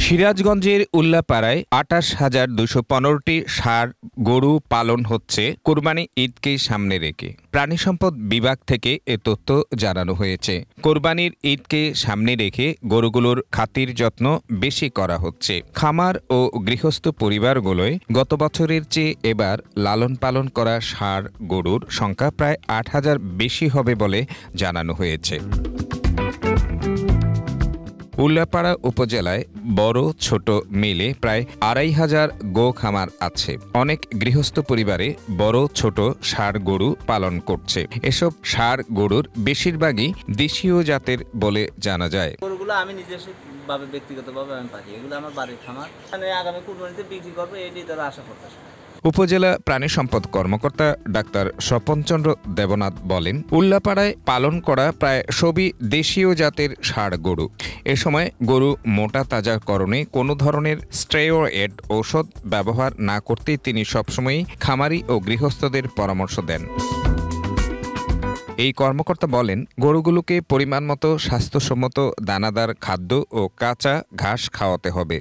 সিরাজগঞ্জের উল্লাপাড়ায় ২৮,২১৫টি ষাঁড় গরু পালন হচ্ছে কোরবানি ঈদকে সামনে রেখে। প্রাণী সম্পদ বিভাগ থেকে এ তথ্য জানানো হয়েছে। কোরবানির ঈদকে সামনে রেখে গরুগুলোর খাতির যত্ন বেশি করা হচ্ছে। খামার ও গৃহস্থ পরিবারগুলোয় গত বছরের চেয়ে এবার লালন পালন করা ষাঁড় গরুর সংখ্যা প্রায় ৮,০০০ বেশি হবে বলে জানানো হয়েছে। উল্লাপাড়া উপজেলায় বড় ছোট মিলে প্রায় ২৫০০ গো খামার আছে। অনেক গৃহস্থ পরিবারে বড় ছোট ষাঁড় গরু পালন করছে। এসব ষাঁড় গরুর বেশিরভাগই দেশীয় জাতের বলে জানা যায়। গরুগুলো আমি নিজস্ব ভাবে ব্যক্তিগতভাবে আমি পাই, এগুলো আমার বাড়ির খামার। আগামী কুরবানিতে বিক্রি করবো এটাই তারা আশা করতেছে। উপজেলা প্রাণী সম্পদ কর্মকর্তা ডাক্তার স্বপনচন্দ্র দেবনাথ বলেন, উল্লাপাড়ায় পালন করা প্রায় সবই দেশীয় জাতের ষাঁড় গরু। এ সময় গরু মোটা তাজাকরণে কোনো ধরনের স্টেরয়েড ঔষধ ব্যবহার না করতে তিনি সবসময়ই খামারি ও গৃহস্থদের পরামর্শ দেন। এই কর্মকর্তা বলেন, গরুগুলোকে পরিমাণ মতো স্বাস্থ্যসম্মত দানাদার খাদ্য ও কাঁচা ঘাস খাওয়াতে হবে।